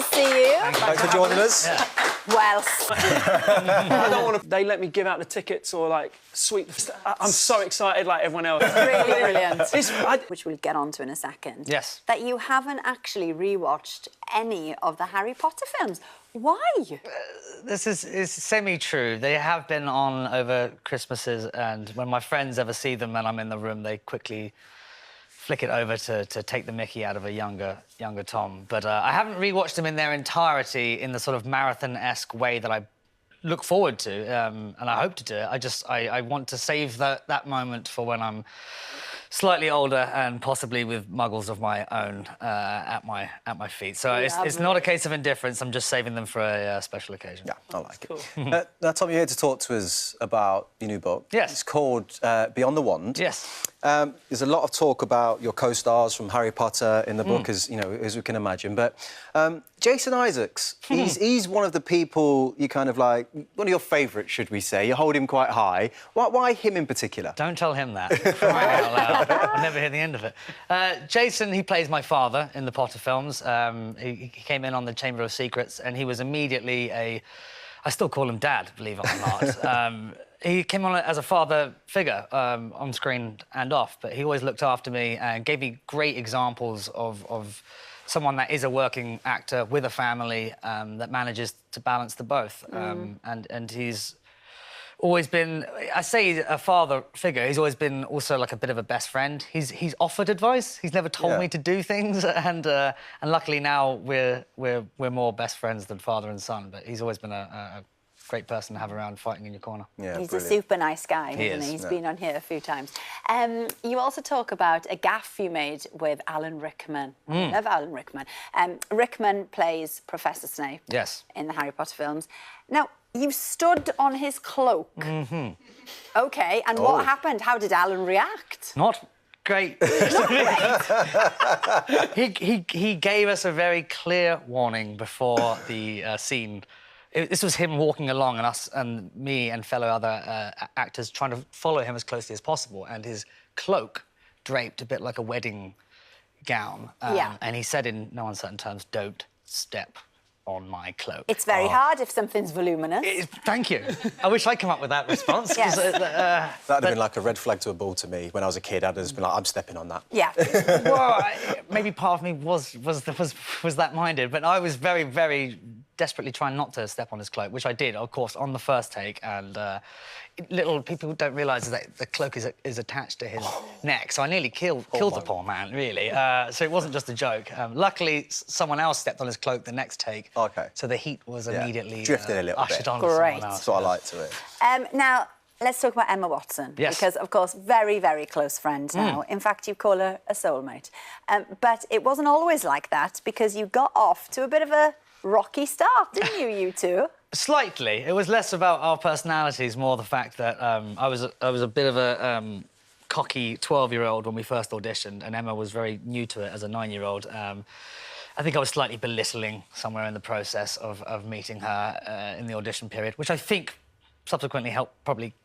to see you. Thanks for joining us. Yeah. Well, I don't want to... They let me give out the tickets or, like, sweep the... I'm so excited like everyone else. really brilliant. Which we'll get onto in a second. Yes. That you haven't actually rewatched any of the Harry Potter films. Why? This is semi-true. They have been on over Christmases, and when my friends ever see them and I'm in the room, they quickly flick it over to take the mickey out of a younger Tom. But I haven't rewatched them in their entirety in the sort of marathon-esque way that I look forward to, and I hope to do it. I want to save that moment for when I'm slightly older and possibly with muggles of my own at my feet. So it's not a case of indifference. I'm just saving them for a special occasion. Yeah, I like it. Now, Tom, you're here to talk to us about your new book. Yes. It's called Beyond the Wand. Yes. There's a lot of talk about your co-stars from Harry Potter in the book, as we can imagine. But Jason Isaacs, he's one of the people you kind of like, one of your favourites, should we say? You hold him quite high. Why him in particular? Don't tell him that. Crying out loud. I'll never hear the end of it. Jason, he plays my father in the Potter films. He came in on the Chamber of Secrets, and he was immediately I still call him Dad, believe it or not. He came on as a father figure, on screen and off, but he always looked after me and gave me great examples of someone that is a working actor with a family that manages to balance the both. And he's always been, I say a father figure, he's always been also like a bit of a best friend. He's offered advice, he's never told me to do things, and luckily now we're more best friends than father and son, but he's always been a great person to have around fighting in your corner. Yeah, He's brilliant. a super nice guy, He isn't is. he? He's been on here a few times. You also talk about a gaffe you made with Alan Rickman. I love Alan Rickman. Rickman plays Professor Snape. Yes. In the Harry Potter films. Now, you stood on his cloak. OK, and what happened? How did Alan react? Not great. He gave us a very clear warning before the scene. This was him walking along and us and me and fellow other actors trying to follow him as closely as possible, and his cloak draped a bit like a wedding gown. And he said in no uncertain terms, "Don't step on my cloak." It's very hard if something's voluminous. Thank you. I wish I'd come up with that response. Yes. That'd have been like a red flag to a bull to me when I was a kid. I'd just been like, I'm stepping on that. Yeah. Well, maybe part of me was that minded, but I was very, very desperately trying not to step on his cloak, which I did, of course, on the first take. And little people don't realise that the cloak is attached to his neck, so I nearly killed the poor man, really. So it wasn't just a joke. Luckily, someone else stepped on his cloak the next take. OK. So the heat was immediately drifted a little ushered bit. on to someone else. That's what I like to it. Now, let's talk about Emma Watson. Yes. Because, of course, very, very close friend now. In fact, you call her a soulmate. But it wasn't always like that, because you got off to a bit of a rocky start, didn't you two? Slightly. It was less about our personalities, more the fact that I was a bit of a cocky 12-year-old when we first auditioned, and Emma was very new to it as a 9-year-old. I think I was slightly belittling somewhere in the process of meeting her in the audition period, which I think subsequently helped probably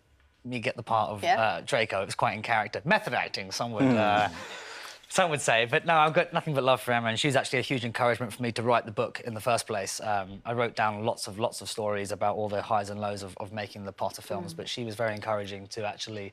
me get the part of Draco. It was quite in character. Method acting, some would say. But no, I've got nothing but love for Emma, and she's actually a huge encouragement for me to write the book in the first place. I wrote down lots of stories about all the highs and lows of making the Potter films, but she was very encouraging to actually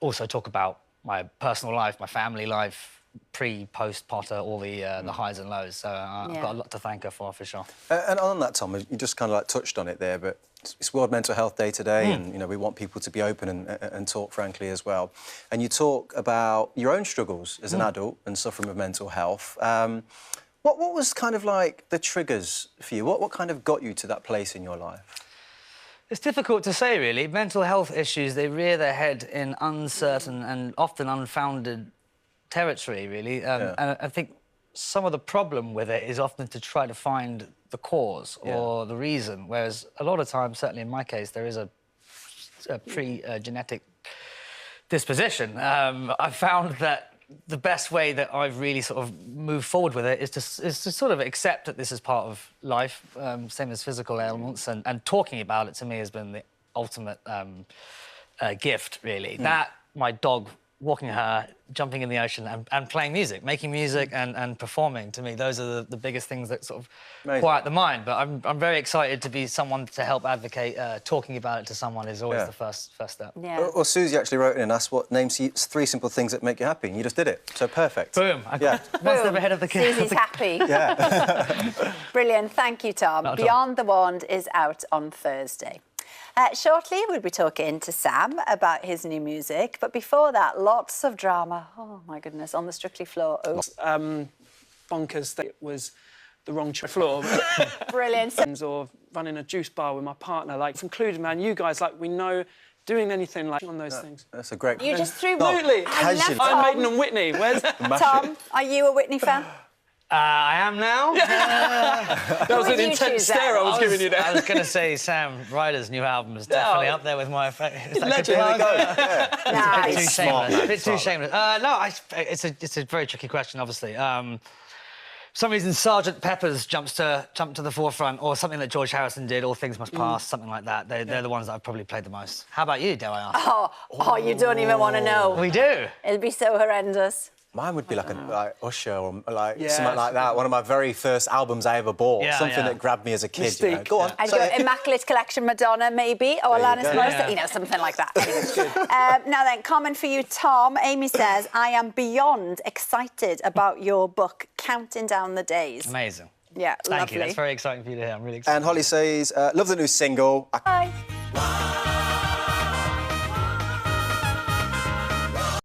also talk about my personal life, my family life, pre-post Potter, all the highs and lows. So I've got a lot to thank her for sure. And on that, Tom, you just kind of like touched on it there, but it's World Mental Health Day today, and we want people to be open and talk frankly as well. And you talk about your own struggles as an adult and suffering with mental health. What was kind of like the triggers for you? What kind of got you to that place in your life? It's difficult to say, really. Mental health issues, they rear their head in uncertain and often unfounded territory, really. And I think some of the problem with it is often to try to find the cause or the reason, whereas a lot of times, certainly in my case, there is a pre-genetic disposition. I found that the best way that I've really sort of moved forward with it is to sort of accept that this is part of life, same as physical ailments, and talking about it to me has been the ultimate gift, really. That, my dog walking her, jumping in the ocean and playing music, making music and performing. To me, those are the biggest things that sort of quiet the mind. But I'm very excited to be someone to help advocate. Talking about it to someone is always the first step. Yeah. Well, Susie actually wrote in and asked what names 3 simple things that make you happy, and you just did it. So perfect. Boom. One step ahead of the kid. Susie's happy. Yeah. Brilliant. Thank you, Tom. Beyond the Wand is out on Thursday. Shortly, we'll be talking to Sam about his new music. But before that, lots of drama. Oh, my goodness, on the Strictly floor. Oh. Bonkers that it was the wrong floor. Brilliant. Or running a juice bar with my partner. Like, concluded, man, you guys, like, we know doing anything like on those things. That's a great... You just threw... Absolutely. I love Casually. Tom. I'm Maiden and Whitney. Where's... Tom, are you a Whitney fan? I am now. That was an would you intense choose stare I was giving you there. I was going to say Sam Ryder's new album is definitely up there with my favourite. Legend. Nice. Too shameless. A bit too shameless. No, it's a very tricky question, obviously. For some reason, Sergeant Pepper's jumped to the forefront, or something that George Harrison did, All Things Must Pass, something like that. They're the ones that I've probably played the most. How about you, dare I ask? Oh, you don't even want to know. We do. It'll be so horrendous. Mine would be like Usher or something like that. One of my very first albums I ever bought. Yeah, something yeah. that grabbed me as a kid. Mystique. You know? Go on. I'd say go it. Immaculate Collection Madonna, maybe, or There you Alanis go. Morissette, Yeah. you know, something like that. Now then, comment for you, Tom. Amy says, I am beyond excited about your book, Counting Down the Days. Amazing. Yeah, Thank lovely. you. That's very exciting for you to hear. I'm really excited. And Holly says, love the new single. Bye.